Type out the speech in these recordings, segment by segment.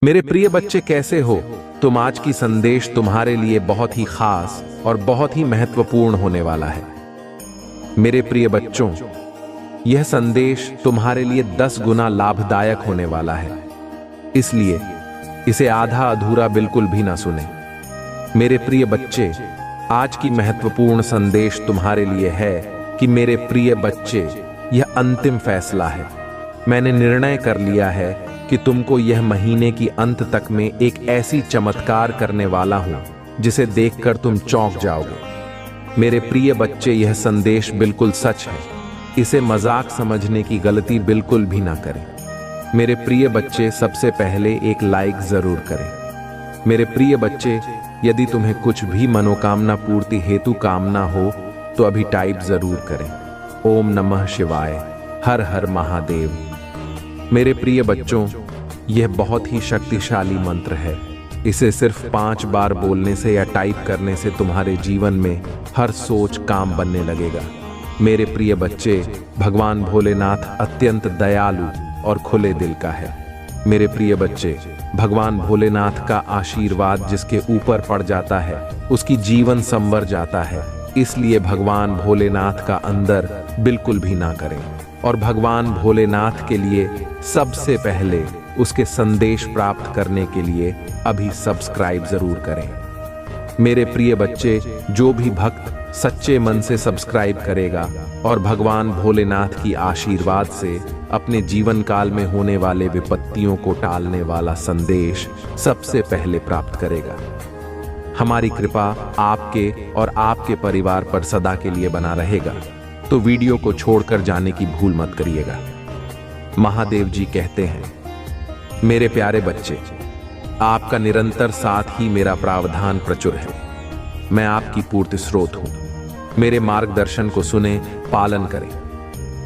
मेरे प्रिय बच्चे, कैसे हो तुम? आज की संदेश तुम्हारे लिए बहुत ही खास और बहुत ही महत्वपूर्ण होने वाला है। मेरे प्रिय बच्चों, यह संदेश तुम्हारे लिए 10 गुना लाभदायक होने वाला है, इसलिए इसे आधा अधूरा बिल्कुल भी ना सुने। मेरे प्रिय बच्चे, आज की महत्वपूर्ण संदेश तुम्हारे लिए है कि मेरे प्रिय बच्चे, यह अंतिम फैसला है। मैंने निर्णय कर लिया है कि तुमको यह महीने की अंत तक में एक ऐसी चमत्कार करने वाला हूं जिसे देखकर तुम चौंक जाओगे। मेरे प्रिय बच्चे, यह संदेश बिल्कुल सच है, इसे मजाक समझने की गलती बिल्कुल भी ना करें। मेरे प्रिय बच्चे, सबसे पहले एक लाइक जरूर करें। मेरे प्रिय बच्चे, यदि तुम्हें कुछ भी मनोकामना पूर्ति हेतु कामना हो तो अभी टाइप जरूर करें। ओम नमः शिवाय, हर हर महादेव। मेरे प्रिय बच्चों, यह बहुत ही शक्तिशाली मंत्र है। इसे सिर्फ 5 बार बोलने से या टाइप करने से तुम्हारे जीवन में हर सोच काम बनने लगेगा। मेरे प्रिय बच्चे, भगवान भोलेनाथ अत्यंत दयालु और खुले दिल का है। मेरे प्रिय बच्चे, भगवान भोलेनाथ का आशीर्वाद जिसके ऊपर पड़ जाता है उसकी जीवन संवर जाता है। इसलिए भगवान भोलेनाथ का अंदर बिल्कुल भी ना करें और भगवान भोलेनाथ के लिए सबसे पहले उसके संदेश प्राप्त करने के लिए अभी सब्सक्राइब जरूर करें। मेरे प्रिय बच्चे, जो भी भक्त सच्चे मन से सब्सक्राइब करेगा और भगवान भोलेनाथ की आशीर्वाद से अपने जीवन काल में होने वाले विपत्तियों को टालने वाला संदेश सबसे पहले प्राप्त करेगा। हमारी कृपा आपके और आपके परिवार पर सदा के लिए बना रहेगा, तो वीडियो को छोड़कर जाने की भूल मत करिएगा। महादेव जी कहते हैं, मेरे प्यारे बच्चे, आपका निरंतर साथ ही मेरा प्रावधान प्रचुर है। मैं आपकी पूर्ति स्रोत हूं। मेरे मार्गदर्शन को सुने, पालन करें।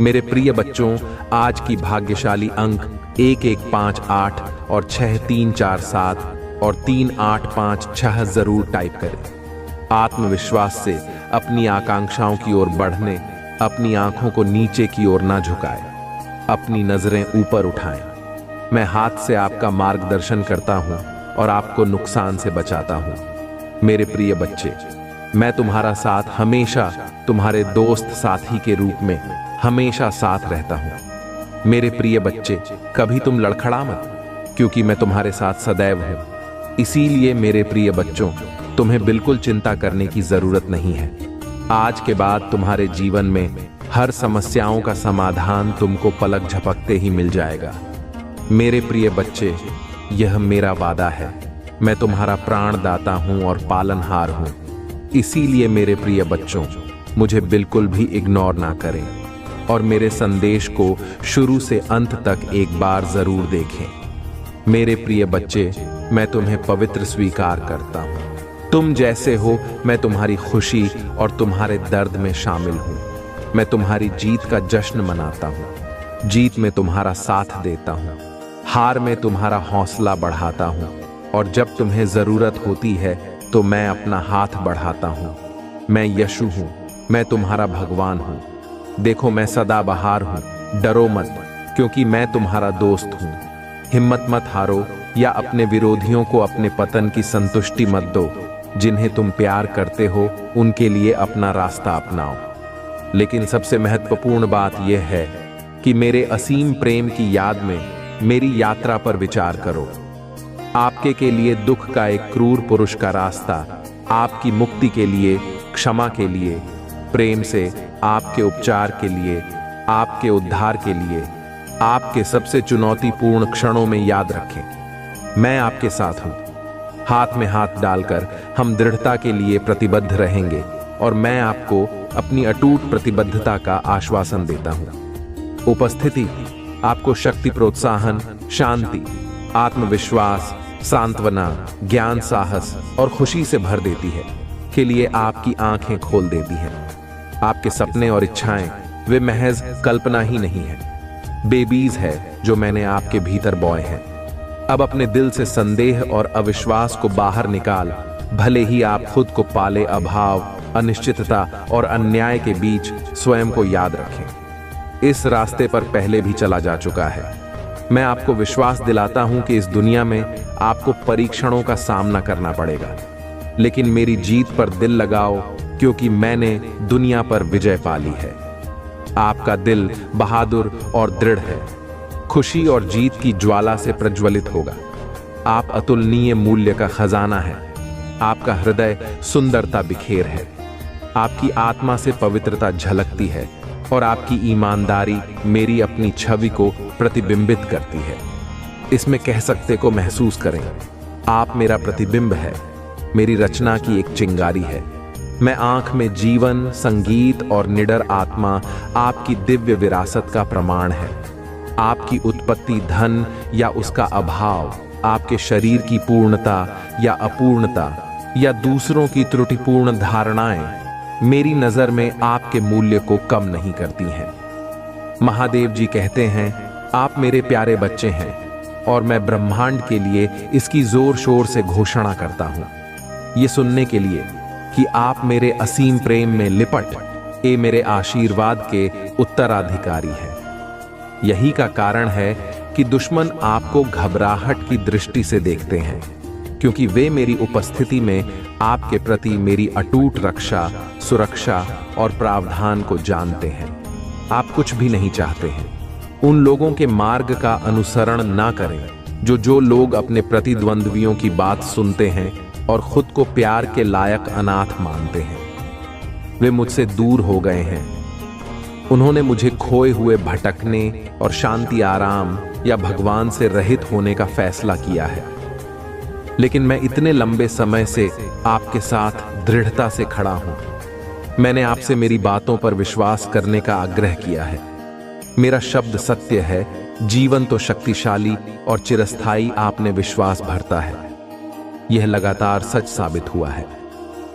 मेरे प्रिय बच्चों, आज की भाग्यशाली अंक 1158 और 6347 और 3856 जरूर टाइप करें। आत्मविश्वास से अपनी आकांक्षाओं की ओर बढ़ने, अपनी आंखों को नीचे की ओर ना झुकाएं, अपनी नजरें ऊपर उठाएं। मैं हाथ से आपका मार्गदर्शन करता हूं और आपको नुकसान से बचाता हूं। मेरे प्रिय बच्चे, मैं तुम्हारा साथ हमेशा तुम्हारे दोस्त साथी के रूप में हमेशा साथ रहता हूं। मेरे प्रिय बच्चे, कभी तुम लड़खड़ा मत, क्योंकि मैं तुम्हारे साथ सदैव हूं। इसीलिए मेरे प्रिय बच्चों, तुम्हें बिल्कुल चिंता करने की जरूरत नहीं है। आज के बाद तुम्हारे जीवन में हर समस्याओं का समाधान तुमको पलक झपकते ही मिल जाएगा। मेरे प्रिय बच्चे, यह मेरा वादा है। मैं तुम्हारा प्राणदाता हूं और पालनहार हूं। इसीलिए मेरे प्रिय बच्चों, मुझे बिल्कुल भी इग्नोर ना करें और मेरे संदेश को शुरू से अंत तक एक बार जरूर देखें। मेरे प्रिय बच्चे, मैं तुम्हें पवित्र स्वीकार करता हूं। तुम जैसे हो, मैं तुम्हारी खुशी और तुम्हारे दर्द में शामिल हूं। मैं तुम्हारी जीत का जश्न मनाता हूं। जीत में तुम्हारा साथ देता हूं, हार में तुम्हारा हौसला बढ़ाता हूं, और जब तुम्हें जरूरत होती है तो मैं अपना हाथ बढ़ाता हूं। मैं यशु हूं, मैं तुम्हारा भगवान हूं। देखो, मैं सदाबहार हूं। डरो मत, क्योंकि मैं तुम्हारा दोस्त हूं। हिम्मत मत हारो या अपने विरोधियों को अपने पतन की संतुष्टि मत दो। जिन्हें तुम प्यार करते हो उनके लिए अपना रास्ता अपनाओ। लेकिन सबसे महत्वपूर्ण बात यह है कि मेरे असीम प्रेम की याद में मेरी यात्रा पर विचार करो। आपके के लिए दुख का एक क्रूर पुरुष का रास्ता, आपकी मुक्ति के लिए, क्षमा के लिए, प्रेम से आपके उपचार के लिए, आपके उद्धार के लिए, आपके सबसे चुनौतीपूर्ण क्षणों में याद रखें। मैं आपके साथ हूं। हाथ में हाथ डालकर हम दृढ़ता के लिए प्रतिबद्ध रहेंगे और मैं आपको अपनी अटूट प्रतिबद्धता का आश्वासन देता हूं। उपस्थिति आपको शक्ति, प्रोत्साहन, शांति, आत्मविश्वास, सांत्वना, ज्ञान, साहस और खुशी से भर देती है। के लिए आपकी आंखें खोल देती है। आपके सपने और इच्छाएं वे महज कल्पना ही नहीं है, बेबीज है जो मैंने आपके भीतर बोए हैं। अब अपने दिल से संदेह और अविश्वास को बाहर निकाल, भले ही आप खुद को पाले अभाव, अनिश्चितता और अन्याय के बीच स्वयं को याद रखें। इस रास्ते पर पहले भी चला जा चुका है। मैं आपको विश्वास दिलाता हूं कि इस दुनिया में आपको परीक्षणों का सामना करना पड़ेगा, लेकिन मेरी जीत पर दिल लगाओ, क्योंकि मैंने दुनिया पर विजय पाली है। आपका दिल बहादुर और दृढ़ है, खुशी और जीत की ज्वाला से प्रज्वलित होगा। आप अतुलनीय मूल्य का खजाना है। आपका हृदय सुंदरता बिखेर है। आपकी आत्मा से पवित्रता झलकती है और आपकी ईमानदारी मेरी अपनी छवि को प्रतिबिंबित करती है। इसमें कह सकते को महसूस करें, आप मेरा प्रतिबिंब है, मेरी रचना की एक चिंगारी है। मैं आंख में जीवन, संगीत और निडर आत्मा आपकी दिव्य विरासत का प्रमाण है। आपकी उत्पत्ति धन या उसका अभाव, आपके शरीर की पूर्णता या अपूर्णता या दूसरों की त्रुटिपूर्ण धारणाएं मेरी नजर में आपके मूल्य को कम नहीं करती हैं। महादेव जी कहते हैं, आप मेरे प्यारे बच्चे हैं और मैं ब्रह्मांड के लिए इसकी जोर शोर से घोषणा करता हूं, ये सुनने के लिए कि आप मेरे असीम प्रेम में लिपट ए मेरे आशीर्वाद के उत्तराधिकारी हैं। यही का कारण है कि दुश्मन आपको घबराहट की दृष्टि से देखते हैं, क्योंकि वे मेरी उपस्थिति में आपके प्रति मेरी अटूट रक्षा, सुरक्षा और प्रावधान को जानते हैं। आप कुछ भी नहीं चाहते हैं। उन लोगों के मार्ग का अनुसरण ना करें जो लोग अपने प्रतिद्वंद्वियों की बात सुनते हैं और खुद को प्यार के लायक अनाथ मानते हैं। वे मुझसे दूर हो गए हैं। उन्होंने मुझे खोए हुए भटकने और शांति, आराम या भगवान से रहित होने का फैसला किया है। लेकिन मैं इतने लंबे समय से आपके साथ दृढ़ता से खड़ा हूं। मैंने आपसे मेरी बातों पर विश्वास करने का आग्रह किया है। मेरा शब्द सत्य है, जीवन तो शक्तिशाली और चिरस्थायी आपने विश्वास भरता है। यह लगातार सच साबित हुआ है।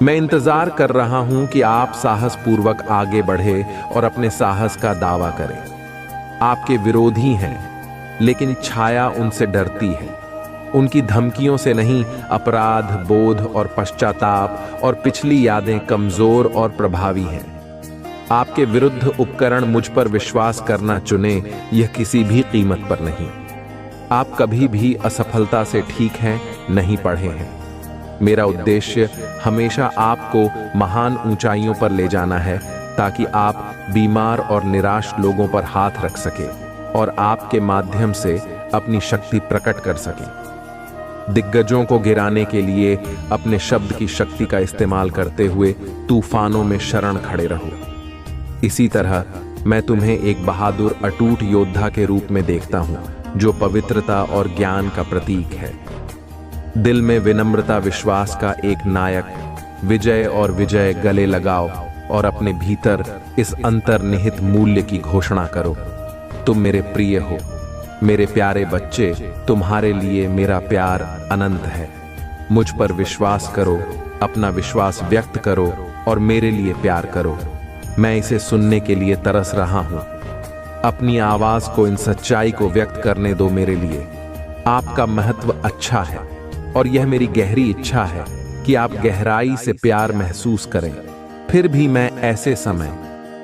मैं इंतजार कर रहा हूं कि आप साहसपूर्वक आगे बढ़े और अपने साहस का दावा करें। आपके विरोधी हैं, लेकिन छाया उनसे डरती है। उनकी धमकियों से नहीं, अपराध बोध और पश्चाताप और पिछली यादें कमजोर और प्रभावी हैं। आपके विरुद्ध उपकरण मुझ पर विश्वास करना चुने, यह किसी भी कीमत पर नहीं। आप कभी भी असफलता से ठीक हैं नहीं पढ़े हैं। मेरा उद्देश्य हमेशा आपको महान ऊंचाइयों पर ले जाना है, ताकि आप बीमार और निराश लोगों पर हाथ रख सके और आपके माध्यम से अपनी शक्ति प्रकट कर सके। दिग्गजों को गिराने के लिए अपने शब्द की शक्ति का इस्तेमाल करते हुए तूफानों में शरण खड़े रहो। इसी तरह मैं तुम्हें एक बहादुर अटूट योद्धा के रूप में देखता हूं, जो पवित्रता और ज्ञान का प्रतीक है। दिल में विनम्रता, विश्वास का एक नायक। विजय और विजय गले लगाओ और अपने भीतर इस अंतर्निहित मूल्य की घोषणा करो, तुम मेरे प्रिय हो। मेरे प्यारे बच्चे, तुम्हारे लिए मेरा प्यार अनंत है। मुझ पर विश्वास करो, अपना विश्वास व्यक्त करो और मेरे लिए प्यार करो। मैं इसे सुनने के लिए तरस रहा हूं। अपनी आवाज को, इन सच्चाई को व्यक्त करने दो मेरे लिए। आपका महत्व अच्छा है और यह मेरी गहरी इच्छा है कि आप गहराई से प्यार महसूस करें। फिर भी मैं ऐसे समय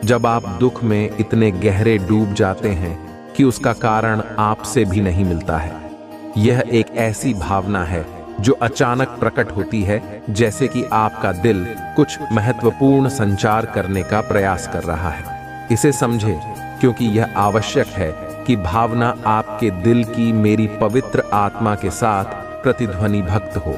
जब आप दुख में इतने गहरे डूब जाते हैं कि उसका कारण आपसे भी नहीं मिलता है। यह एक ऐसी भावना है जो अचानक प्रकट होती है, जैसे कि आपका दिल कुछ महत्वपूर्ण संचार करने का प्रयास कर रहा है। इसे समझे, क्योंकि यह आवश्यक है कि भावना आपके दिल की मेरी पवित्र आत्मा के साथ प्रतिध्वनि भक्त हो।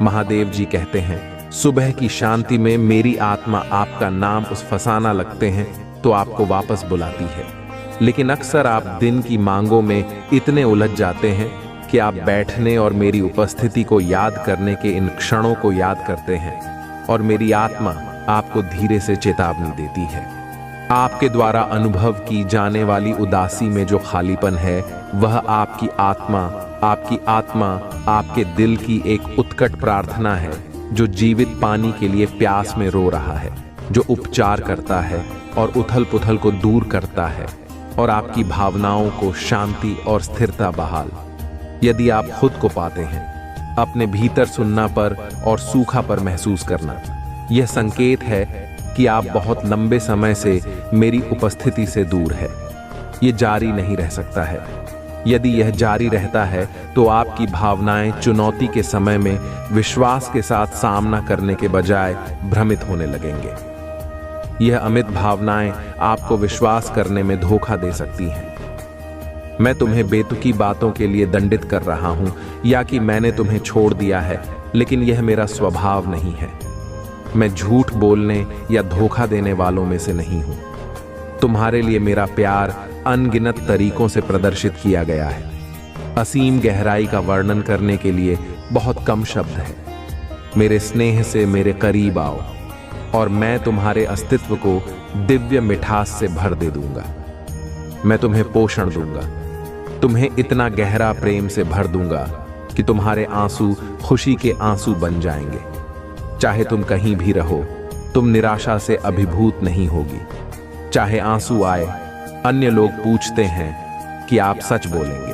महादेव जी कहते हैं, सुबह की शांति में मेरी आत्मा आपका नाम उस फसाना लगते हैं तो आपको वापस बुलाती है। लेकिन अक्सर आप दिन की मांगों में इतने उलझ जाते हैं कि आप बैठने और मेरी उपस्थिति को याद करने के इन क्षणों को याद करते हैं और मेरी आत्मा आपको धीरे से चेतावनी देती है। आपके द्वारा अनुभव की जाने वाली उदासी में जो खालीपन है, वह आपकी आत्मा आपके दिल की एक उत्कट प्रार्थना है, जो जीवित पानी के लिए प्यास में रो रहा है, जो उपचार करता है और उथल पुथल को दूर करता है और आपकी भावनाओं को शांति और स्थिरता बहाल। यदि आप खुद को पाते हैं, अपने भीतर सुनना पर और सूखा पर महसूस करना, यह संकेत है कि आप बहुत लंबे समय से मेरी उपस्थिति से दूर है। यह जारी नहीं रह सकता है। यदि यह जारी रहता है तो आपकी भावनाएं चुनौती के समय में विश्वास के साथ सामना करने के बजाय भ्रमित होने लगेंगे। यह अमित भावनाएं आपको विश्वास करने में धोखा दे सकती हैं। मैं तुम्हें बेतुकी बातों के लिए दंडित कर रहा हूं या कि मैंने तुम्हें छोड़ दिया है, लेकिन यह मेरा स्वभाव नहीं है। मैं झूठ बोलने या धोखा देने वालों में से नहीं हूं। तुम्हारे लिए मेरा प्यार अनगिनत तरीकों से प्रदर्शित किया गया है। असीम गहराई का वर्णन करने के लिए बहुत कम शब्द है। मेरे स्नेह से मेरे करीब आओ और मैं तुम्हारे अस्तित्व को दिव्य मिठास से भर दे दूंगा। मैं तुम्हें पोषण दूंगा, तुम्हें इतना गहरा प्रेम से भर दूंगा कि तुम्हारे आंसू खुशी के आंसू बन जाएंगे। चाहे तुम कहीं भी रहो, तुम निराशा से अभिभूत नहीं होगी। चाहे आंसू आए, अन्य लोग पूछते हैं कि आप सच बोलेंगे।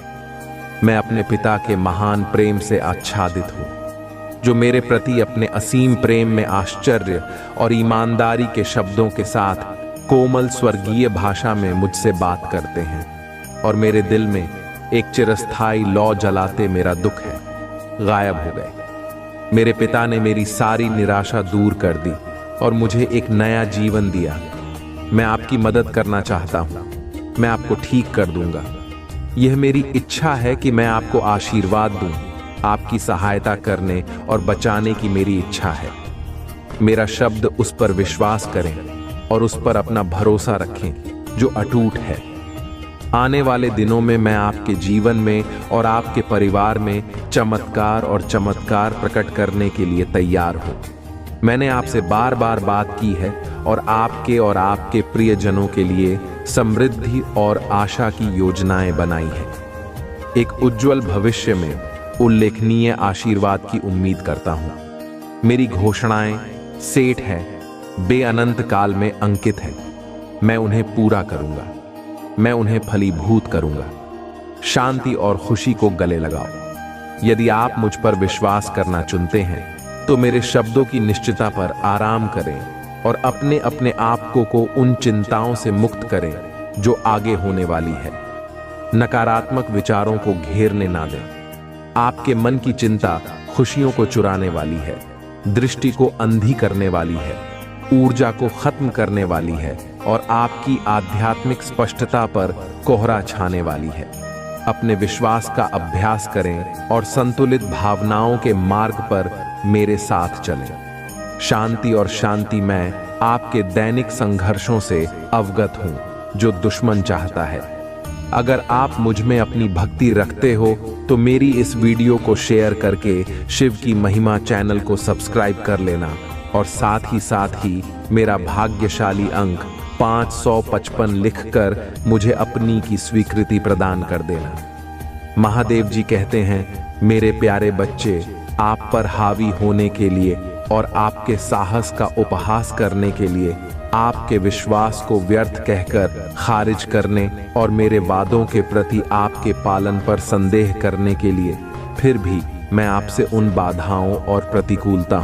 मैं अपने पिता के महान प्रेम से आच्छादित हूं, जो मेरे प्रति अपने असीम प्रेम में आश्चर्य और ईमानदारी के शब्दों के साथ कोमल स्वर्गीय भाषा में मुझसे बात करते हैं और मेरे दिल में एक चिरस्थायी लौ जलाते मेरा दुख है गायब हो गए। मेरे पिता ने मेरी सारी निराशा दूर कर दी और मुझे एक नया जीवन दिया। मैं आपकी मदद करना चाहता हूं, मैं आपको ठीक कर दूंगा। यह मेरी इच्छा है कि मैं आपको आशीर्वाद दूं। आपकी सहायता करने और बचाने की मेरी इच्छा है। मेरा शब्द उस पर विश्वास करें और उस पर अपना भरोसा रखें जो अटूट है। आने वाले दिनों में मैं आपके जीवन में और आपके परिवार में चमत्कार और चमत्कार प्रकट करने के लिए तैयार हूं। मैंने आपसे बार बार बात की है और आपके प्रियजनों के लिए समृद्धि और आशा की योजनाएं बनाई हैं। एक उज्जवल भविष्य में उल्लेखनीय आशीर्वाद की उम्मीद करता हूं। मेरी घोषणाएं सेठ है, बेअनंत काल में अंकित है। मैं उन्हें पूरा करूंगा, मैं उन्हें फलीभूत करूंगा। शांति और खुशी को गले लगाओ। यदि आप मुझ पर विश्वास करना चुनते हैं तो मेरे शब्दों की निश्चितता पर आराम करें और अपने अपने आप को उन चिंताओं से मुक्त करें जो आगे होने वाली है। नकारात्मक विचारों को घेरने ना दें। आपके मन की चिंता खुशियों को चुराने वाली है, दृष्टि को अंधी करने वाली है, ऊर्जा को खत्म करने वाली है और आपकी आध्यात्मिक स्पष्टता पर कोहरा छाने वाली है। अपने विश्वास का अभ्यास करें और संतुलित भावनाओं के मार्ग पर मेरे साथ चलें। शांति और शांति मैं आपके दैनिक संघर्षों से अवगत हूं जो दुश्मन चाहता है। अगर आप मुझ में अपनी भक्ति रखते हो तो मेरी इस वीडियो को शेयर करके शिव की महिमा चैनल को सब्सक्राइब कर लेना और साथ ही मेरा भाग्यशाली अंक 555 लिखकर मुझे अपनी की स्वीकृति प्रदान कर देना। महादेव जी कहते हैं, मेरे प्यारे बच्चे, आप पर हावी होने के लिए और आपके साहस का उपहास करने के लिए, आपके विश्वास को व्यर्थ कहकर खारिज करने और मेरे वादों के प्रति आपके पालन पर संदेह करने के लिए, फिर भी मैं आपसे उन बाधाओं और प्रतिकूलता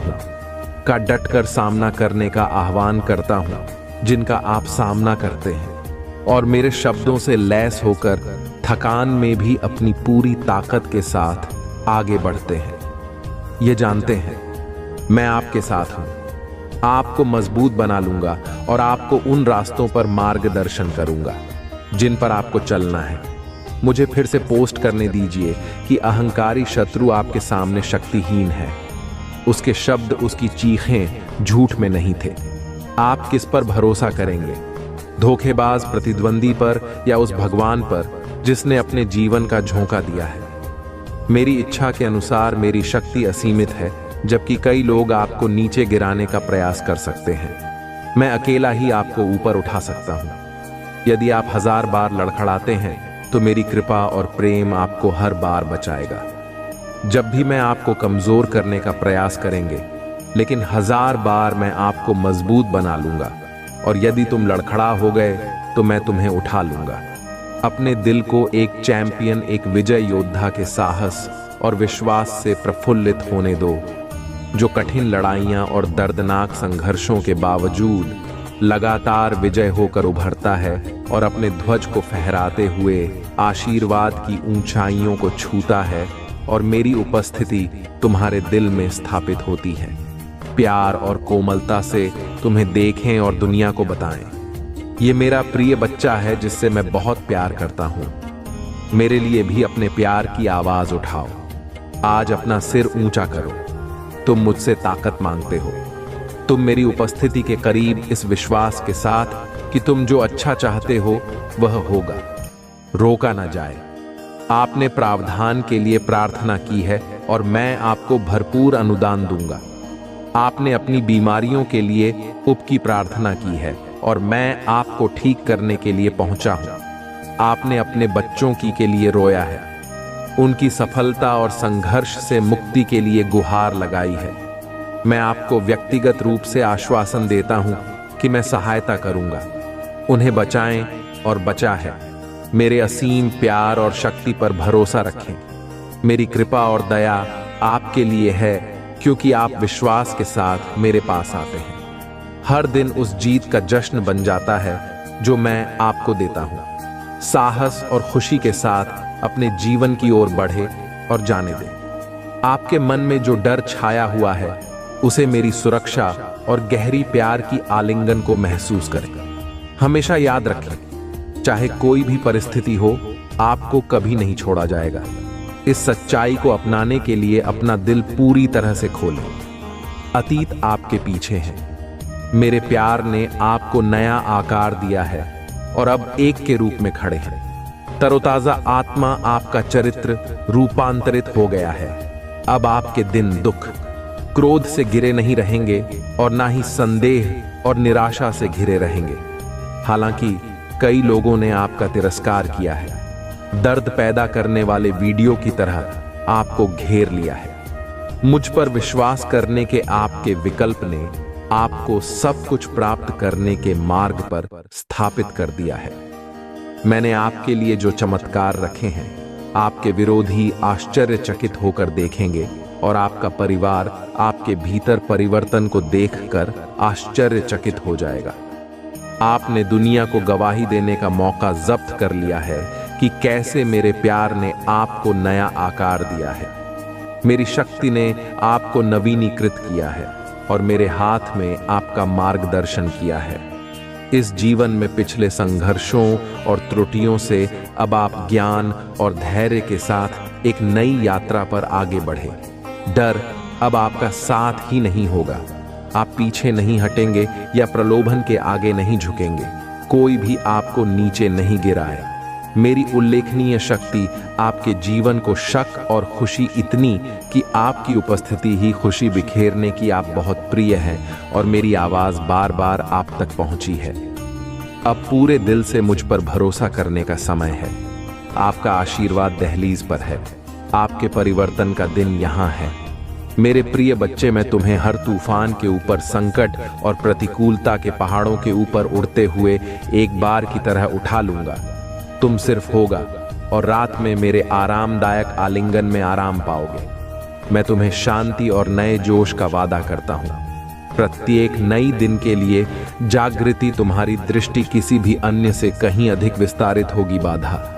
का डटकर सामना करने का आह्वान करता हूं जिनका आप सामना करते हैं और मेरे शब्दों से लैस होकर थकान में भी अपनी पूरी ताकत के साथ आगे बढ़ते हैं। ये जानते हैं मैं आपके साथ हूं, आपको मजबूत बना लूंगा और आपको उन रास्तों पर मार्गदर्शन करूंगा जिन पर आपको चलना है। मुझे फिर से पोस्ट करने दीजिए कि अहंकारी शत्रु आपके सामने शक्तिहीन है। उसके शब्द, उसकी चीखें झूठ में नहीं थे। आप किस पर भरोसा करेंगे? धोखेबाज प्रतिद्वंदी पर या उस भगवान पर जिसने अपने जीवन का झोंका दिया है? मेरी इच्छा के अनुसार मेरी शक्ति असीमित है, जबकि कई लोग आपको नीचे गिराने का प्रयास कर सकते हैं। मैं अकेला ही आपको ऊपर उठा सकता हूं। यदि आप 1000 बार लड़खड़ाते हैं तो मेरी कृपा और प्रेम आपको हर बार बचाएगा। जब भी मैं आपको कमजोर करने का प्रयास करेंगे, लेकिन 1000 बार मैं आपको मजबूत बना लूंगा और यदि तुम लड़खड़ा हो गए तो मैं तुम्हें उठा लूंगा। अपने दिल को एक चैंपियन, एक विजय योद्धा के साहस और विश्वास से प्रफुल्लित होने दो, जो कठिन लड़ाइयां और दर्दनाक संघर्षों के बावजूद लगातार विजय होकर उभरता है और अपने ध्वज को फहराते हुए आशीर्वाद की ऊंचाइयों को छूता है और मेरी उपस्थिति तुम्हारे दिल में स्थापित होती है। प्यार और कोमलता से तुम्हें देखें और दुनिया को बताएं, ये मेरा प्रिय बच्चा है जिससे मैं बहुत प्यार करता हूं। मेरे लिए भी अपने प्यार की आवाज उठाओ। आज अपना सिर ऊंचा करो। तुम मुझसे ताकत मांगते हो। तुम मेरी उपस्थिति के करीब इस विश्वास के साथ कि तुम जो अच्छा चाहते हो वह होगा, रोका ना जाए। आपने प्रावधान के लिए प्रार्थना की है और मैं आपको भरपूर अनुदान दूंगा। आपने अपनी बीमारियों के लिए उप की प्रार्थना की है और मैं आपको ठीक करने के लिए पहुंचा हूं। आपने अपने बच्चों की के लिए रोया है, उनकी सफलता और संघर्ष से मुक्ति के लिए गुहार लगाई है। मैं आपको व्यक्तिगत रूप से आश्वासन देता हूं कि मैं सहायता करूंगा। उन्हें बचाएं और बचा है। मेरे असीम प्यार और शक्ति पर भरोसा रखें। मेरी कृपा और दया आपके लिए है क्योंकि आप विश्वास के साथ मेरे पास आते हैं। हर दिन उस जीत का जश्न बन जाता है जो मैं आपको देता हूं। साहस और खुशी के साथ अपने जीवन की ओर बढ़े और जाने दें। आपके मन में जो डर छाया हुआ है उसे मेरी सुरक्षा और गहरी प्यार की आलिंगन को महसूस करें। हमेशा याद रखें, चाहे कोई भी परिस्थिति हो, आपको कभी नहीं छोड़ा जाएगा। इस सच्चाई को अपनाने के लिए अपना दिल पूरी तरह से खोलें। अतीत आपके पीछे है। मेरे प्यार ने आपको नया आकार दिया है और अब एक के रूप में खड़े हैं। तरोताजा आत्मा आपका चरित्र रूपांतरित हो गया है। अब आपके दिन दुख, क्रोध से घिरे नहीं रहेंगे और ना ही संदेह और निराशा से घिरे रहेंगे। हालांकि कई लोगों ने आपका तिरस्कार किया है, दर्द पैदा करने वाले वीडियो की तरह आपको घेर लिया है। मुझ पर विश्वास करने के आपके विकल्प ने आपको सब कुछ प्राप्त करने के मार्ग पर स्थापित कर दिया है। मैंने आपके लिए जो चमत्कार रखे हैं, आपके विरोधी आश्चर्यचकित होकर देखेंगे और आपका परिवार आपके भीतर परिवर्तन को देखकर आश्चर्यचकित हो जाएगा। आपने दुनिया को गवाही देने का मौका जब्त कर लिया है कि कैसे मेरे प्यार ने आपको नया आकार दिया है। मेरी शक्ति ने आपको नवीनीकृत किया है और मेरे हाथ में आपका मार्गदर्शन किया है। इस जीवन में पिछले संघर्षों और त्रुटियों से अब आप ज्ञान और धैर्य के साथ एक नई यात्रा पर आगे बढ़े। डर अब आपका साथ ही नहीं होगा। आप पीछे नहीं हटेंगे या प्रलोभन के आगे नहीं झुकेंगे। कोई भी आपको नीचे नहीं गिराए। मेरी उल्लेखनीय शक्ति आपके जीवन को शक और खुशी इतनी कि आपकी उपस्थिति ही खुशी बिखेरने की आप बहुत प्रिय हैं और मेरी आवाज बार बार आप तक पहुंची है। अब पूरे दिल से मुझ पर भरोसा करने का समय है। आपका आशीर्वाद दहलीज पर है। आपके परिवर्तन का दिन यहाँ है। मेरे प्रिय बच्चे, मैं तुम्हें हर तूफान के ऊपर, संकट और प्रतिकूलता के पहाड़ों के ऊपर उड़ते हुए एक बार की तरह उठा लूंगा। तुम सिर्फ होगा और रात में मेरे आरामदायक आलिंगन में आराम पाओगे। मैं तुम्हें शांति और नए जोश का वादा करता हूं। प्रत्येक नई दिन के लिए जागृति तुम्हारी दृष्टि किसी भी अन्य से कहीं अधिक विस्तारित होगी। बाधा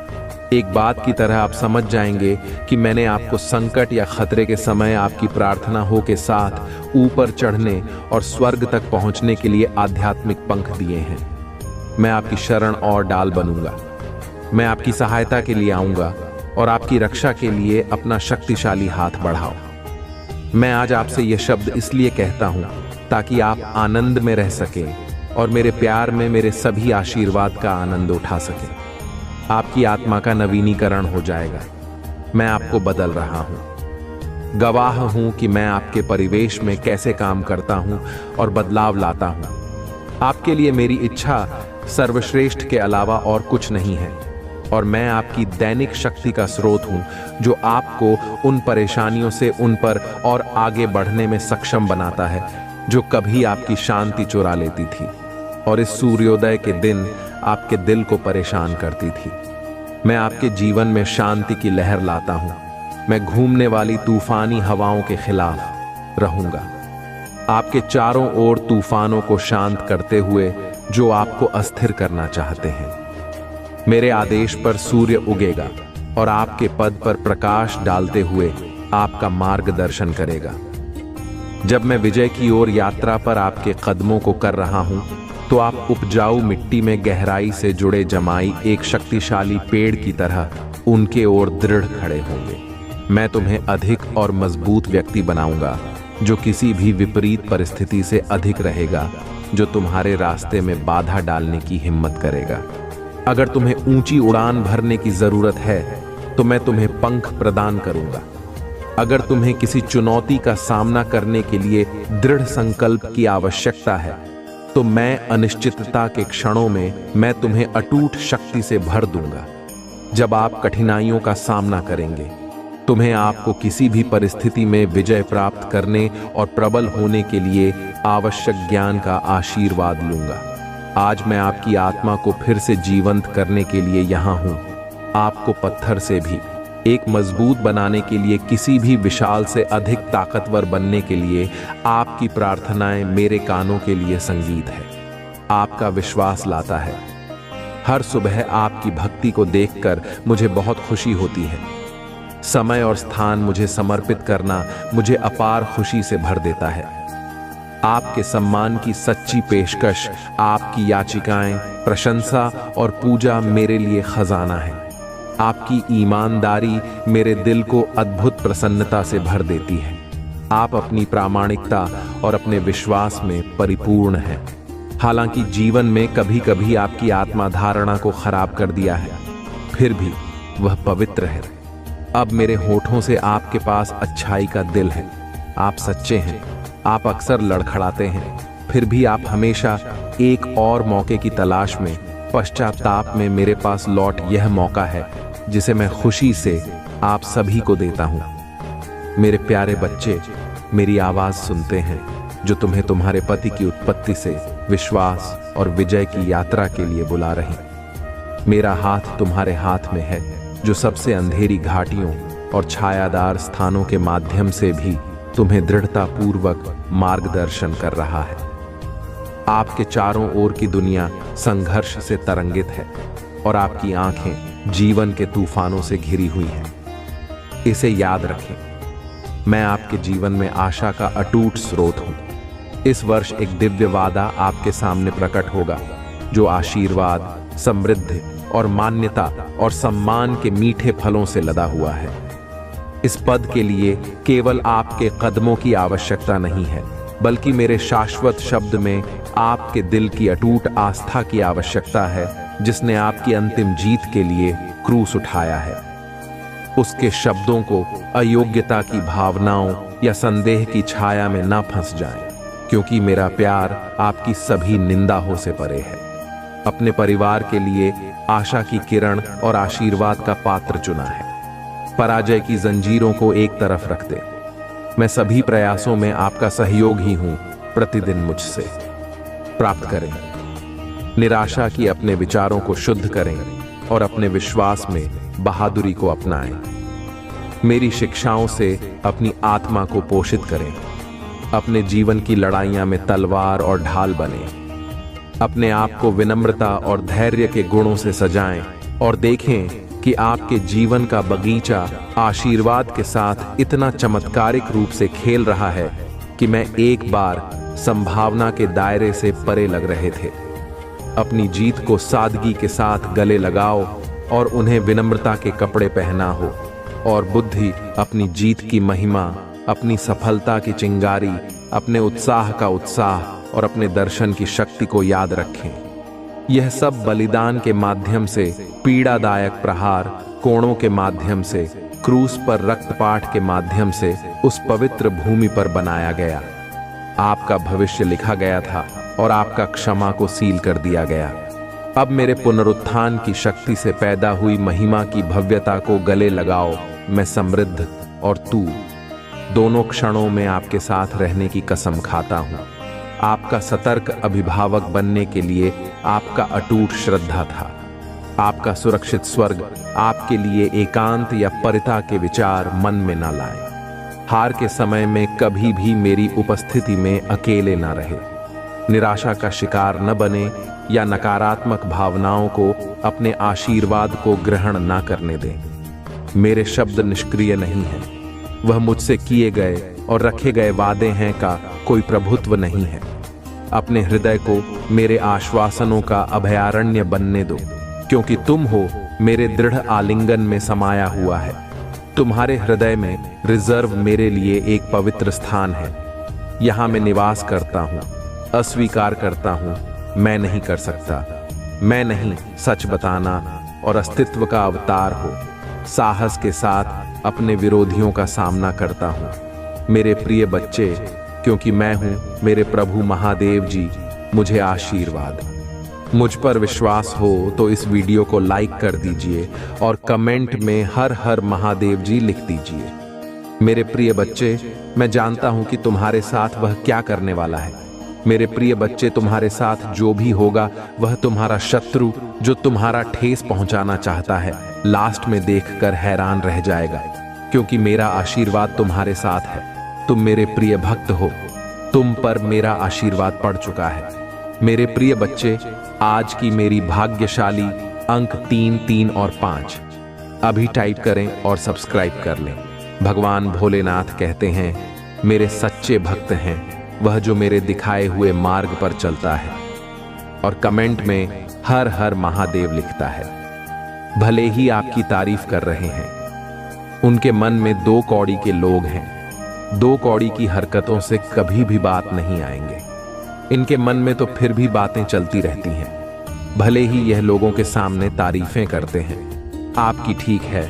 एक बात की तरह आप समझ जाएंगे कि मैंने आपको संकट या खतरे के समय आपकी प्रार्थना हो के साथ ऊपर चढ़ने और स्वर्ग तक पहुंचने के लिए आध्यात्मिक पंख दिए हैं। मैं आपकी शरण और डाल बनूंगा। मैं आपकी सहायता के लिए आऊंगा और आपकी रक्षा के लिए अपना शक्तिशाली हाथ बढ़ाओ। मैं आज आपसे ये शब्द इसलिए कहता हूं ताकि आप आनंद में रह सकें और मेरे प्यार में मेरे सभी आशीर्वाद का आनंद उठा सकें। आपकी आत्मा का नवीनीकरण हो जाएगा। मैं आपको बदल रहा हूं। गवाह हूं कि मैं आपके परिवेश में कैसे काम करता हूं और बदलाव लाता हूं। आपके लिए मेरी इच्छा सर्वश्रेष्ठ के अलावा और कुछ नहीं है और मैं आपकी दैनिक शक्ति का स्रोत हूं जो आपको उन परेशानियों से उन पर और आगे बढ़ने में सक्षम बनाता है जो कभी आपकी शांति चुरा लेती थी और इस सूर्योदय के दिन आपके दिल को परेशान करती थी। मैं आपके जीवन में शांति की लहर लाता हूं। मैं घूमने वाली तूफानी हवाओं के खिलाफ रहूंगा। आपके चारों ओर तूफानों को शांत करते हुए जो आपको अस्थिर करना चाहते हैं। मेरे आदेश पर सूर्य उगेगा और आपके पद पर प्रकाश डालते हुए आपका मार्गदर्शन करेगा। जब मैं विजय की ओर यात्रा पर आपके कदमों को कर रहा हूं, तो आप उपजाऊ मिट्टी में गहराई से जुड़े जमाई एक शक्तिशाली पेड़ की तरह उनके ओर दृढ़ खड़े होंगे। मैं तुम्हें अधिक और मजबूत व्यक्ति बनाऊंगा, जो किसी भी विपरीत परिस्थिति से अधिक रहेगा, जो तुम्हारे रास्ते में बाधा डालने की हिम्मत करेगा। अगर तुम्हें ऊंची उड़ान भरने की जरूरत है, तो मैं तुम्हें पंख प्रदान करूंगा। अगर तुम्हें किसी चुनौती का सामना करने के लिए दृढ़ संकल्प की आवश्यकता है, तो मैं अनिश्चितता के क्षणों में मैं तुम्हें अटूट शक्ति से भर दूंगा। जब आप कठिनाइयों का सामना करेंगे, तुम्हें आपको किसी भी परिस्थिति में विजय प्राप्त करने और प्रबल होने के लिए आवश्यक ज्ञान का आशीर्वाद लूंगा। आज मैं आपकी आत्मा को फिर से जीवंत करने के लिए यहाँ हूँ। आपको पत्थर से भी एक मजबूत बनाने के लिए, किसी भी विशाल से अधिक ताकतवर बनने के लिए आपकी प्रार्थनाएं मेरे कानों के लिए संगीत है। आपका विश्वास लाता है। हर सुबह आपकी भक्ति को देखकर मुझे बहुत खुशी होती है। समय और स्थान मुझे समर्पित करना मुझे अपार खुशी से भर देता है। आपके सम्मान की सच्ची पेशकश, आपकी याचिकाएं, प्रशंसा और पूजा मेरे लिए खजाना है। आपकी ईमानदारी मेरे दिल को अद्भुत प्रसन्नता से भर देती है। आप अपनी प्रामाणिकता और अपने विश्वास में परिपूर्ण हैं। हालांकि जीवन में कभी कभी आपकी आत्मा धारणा को खराब कर दिया है, फिर भी वह पवित्र है। अब मेरे होठों से आपके पास अच्छाई का दिल है। आप सच्चे हैं। आप अक्सर लड़खड़ाते हैं, फिर भी आप हमेशा एक और मौके की तलाश में, पश्चाताप में मेरे पास लौट यह मौका है जिसे मैं खुशी से आप सभी को देता हूं। मेरे प्यारे बच्चे मेरी आवाज सुनते हैं, जो तुम्हें तुम्हारे पति की उत्पत्ति से विश्वास और विजय की यात्रा के लिए बुला रही। मेरा हाथ तुम्हारे हाथ में है, जो सबसे अंधेरी घाटियों और छायादार स्थानों के माध्यम से भी तुम्हें दृढ़ता पूर्वक मार्गदर्शन कर रहा है। आपके चारों ओर की दुनिया संघर्ष से तरंगित है और आपकी आंखें जीवन के तूफानों से घिरी हुई हैं। इसे याद रखें, मैं आपके जीवन में आशा का अटूट स्रोत हूं। इस वर्ष एक दिव्य वादा आपके सामने प्रकट होगा, जो आशीर्वाद, समृद्धि और मान्यता और सम्मान के मीठे फलों से लदा हुआ है। इस पद के लिए केवल आपके कदमों की आवश्यकता नहीं है, बल्कि मेरे शाश्वत शब्द में आपके दिल की अटूट आस्था की आवश्यकता है, जिसने आपकी अंतिम जीत के लिए क्रूस उठाया है। उसके शब्दों को अयोग्यता की भावनाओं या संदेह की छाया में ना फंस जाएं, क्योंकि मेरा प्यार आपकी सभी निंदाओं से परे है। अपने परिवार के लिए आशा की किरण और आशीर्वाद का पात्र चुना है। पराजय की जंजीरों को एक तरफ रख दे। मैं सभी प्रयासों में आपका सहयोग ही हूं। प्रतिदिन मुझसे प्राप्त करें। निराशा की अपने विचारों को शुद्ध करें और अपने विश्वास में बहादुरी को अपनाएं। मेरी शिक्षाओं से अपनी आत्मा को पोषित करें। अपने जीवन की लड़ाइयां में तलवार और ढाल बने। अपने आप को विनम्रता और धैर्य के गुणों से सजाएं और देखें कि आपके जीवन का बगीचा आशीर्वाद के साथ इतना चमत्कारिक रूप से खेल रहा है कि मैं एक बार संभावना के दायरे से परे लग रहे थे। अपनी जीत को सादगी के साथ गले लगाओ और उन्हें विनम्रता के कपड़े पहना हो, और बुद्धि अपनी जीत की महिमा, अपनी सफलता की चिंगारी, अपने उत्साह का उत्साह और अपने दर्शन की शक्ति को याद रखें। यह सब बलिदान के माध्यम से, पीड़ादायक प्रहार, कोणों के माध्यम से, क्रूस पर रक्तपात के माध्यम से उस पवित्र भूमि पर बनाया गया। आपका भविष्य लिखा गया था और आपका क्षमा को सील कर दिया गया। अब मेरे पुनरुत्थान की शक्ति से पैदा हुई महिमा की भव्यता को गले लगाओ। मैं समृद्ध और तू दोनों क्षणों में आपके साथ रहने की कसम खाता हूँ। आपका सतर्क अभिभावक बनने के लिए आपका अटूट श्रद्धा था। आपका सुरक्षित स्वर्ग आपके लिए एकांत या परिता के विचार मन में न लाए। हार के समय में कभी भी मेरी उपस्थिति में अकेले ना रहे, निराशा का शिकार न बने या नकारात्मक भावनाओं को अपने आशीर्वाद को ग्रहण ना करने दें। मेरे शब्द निष्क्रिय नहीं हैं, वह मुझसे किए गए और रखे गए वादे हैं का कोई प्रभुत्व नहीं है। अपने हृदय को मेरे आश्वासनों का अभयारण्य बनने दो, क्योंकि तुम हो मेरे दृढ़ आलिंगन में समाया हुआ है। तुम्हारे हृदय में रिजर्व मेरे लिए एक पवित्र स्थान है। यहाँ मैं निवास करता हूँ, अस्वीकार करता हूँ, मैं नहीं कर सकता, मैं नहीं सच बताना और अस्तित्व का अवतार हो। साहस के साथ अपने विरोधियों का सामना करता हूँ। मेरे प्रिय बच्चे, क्योंकि मैं हूँ मेरे प्रभु महादेव जी, मुझे आशीर्वाद। मुझ पर विश्वास हो तो इस वीडियो को लाइक कर दीजिए और कमेंट में हर हर महादेव जी लिख दीजिए। मेरे प्रिय बच्चे, मैं जानता हूं कि तुम्हारे साथ वह क्या करने वाला है। मेरे प्रिय बच्चे, तुम्हारे साथ जो भी होगा वह तुम्हारा शत्रु जो तुम्हारा ठेस पहुंचाना चाहता है, लास्ट में देखकर हैरान रह जाएगा, क्योंकि मेरा आशीर्वाद तुम्हारे साथ है। तुम मेरे प्रिय भक्त हो, तुम पर मेरा आशीर्वाद पड़ चुका है। मेरे प्रिय बच्चे, आज की मेरी भाग्यशाली अंक 3, 3 और 5 अभी टाइप करें और सब्सक्राइब कर लें। भगवान भोलेनाथ कहते हैं, मेरे सच्चे भक्त हैं वह जो मेरे दिखाए हुए मार्ग पर चलता है। और कमेंट में हर हर महादेव लिखता है। भले ही आपकी तारीफ कर रहे हैं, उनके मन में 2 कौड़ी के लोग हैं। 2 कौड़ी की हरकतों से कभी भी बात नहीं आएंगे। इनके मन में तो फिर भी बातें चलती रहती हैं। भले ही यह लोगों के सामने तारीफें करते हैं। आपकी ठीक है।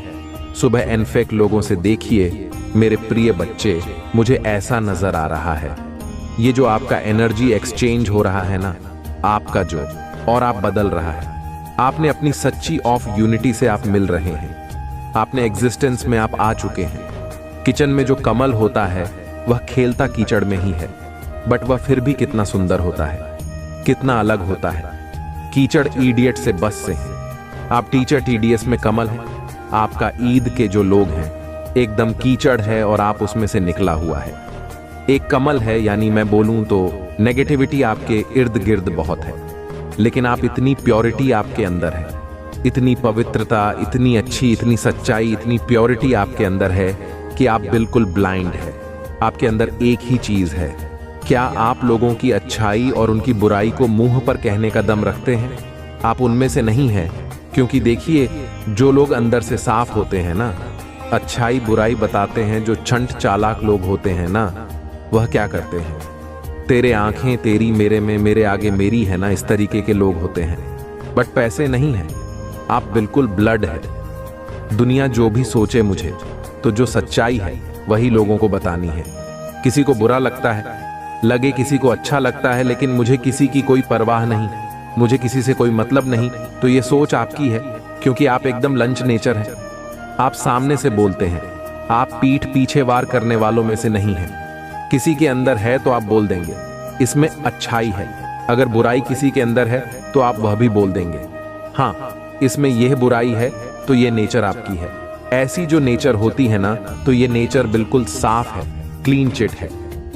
सुबह एनफेक लोगों से देखिए मेरे प्रिय बच्चे, मुझे ऐसा नजर आ रहा है, ये जो आपका एनर्जी एक्सचेंज हो रहा है ना, आपका जो, और आप बदल रहा है। आपने अपनी सच्ची ऑफ यूनिटी से आप मिल रहे हैं। आपने एग्जिस्टेंस में आप आ चुके हैं। किचन में जो कमल होता है वह खेलता कीचड़ में ही है, बट वह फिर भी कितना सुंदर होता है, कितना अलग होता है। कीचड़ इडियट से बस से है। आप टीचर TDS में कमल हैं। आपका ईद के जो लोग हैं एकदम कीचड़ है और आप उसमें से निकला हुआ है। एक कमल है, यानी मैं बोलूं तो नेगेटिविटी आपके इर्द गिर्द बहुत है, लेकिन आप इतनी प्योरिटी आपके अंदर है, इतनी पवित्रता, इतनी अच्छी, इतनी सच्चाई, इतनी प्योरिटी आपके अंदर है कि आप बिल्कुल ब्लाइंड है। आपके अंदर एक ही चीज है, क्या आप लोगों की अच्छाई और उनकी बुराई को मुंह पर कहने का दम रखते हैं? आप उनमें से नहीं हैं, क्योंकि देखिए जो लोग अंदर से साफ होते हैं ना, अच्छाई बुराई बताते हैं, जो छंट चालाक लोग होते हैं ना, वह क्या करते हैं? तेरे आंखें तेरी मेरे में, मेरे आगे मेरी है ना, इस तरीके के लोग होते हैं। बट पैसे नहीं है, आप बिल्कुल ब्लड है। दुनिया जो भी सोचे मुझे, तो जो सच्चाई है वही लोगों को बतानी है। किसी को बुरा लगता है, लगे किसी को अच्छा लगता है, लेकिन मुझे किसी की कोई परवाह नहीं, मुझे किसी से कोई मतलब नहीं, तो ये सोच आपकी है, क्योंकि आप एकदम लंच नेचर हैं। आप सामने से बोलते हैं, आप पीठ पीछे वार करने वालों में से नहीं हैं। किसी के अंदर है तो आप बोल देंगे, इसमें अच्छाई है। अगर बुराई किसी के अंदर है तो आप वह भी बोल देंगे, हाँ इसमें यह बुराई है, तो ये नेचर आपकी है। ऐसी जो नेचर होती है ना, तो ये नेचर बिल्कुल साफ है, क्लीन चिट है।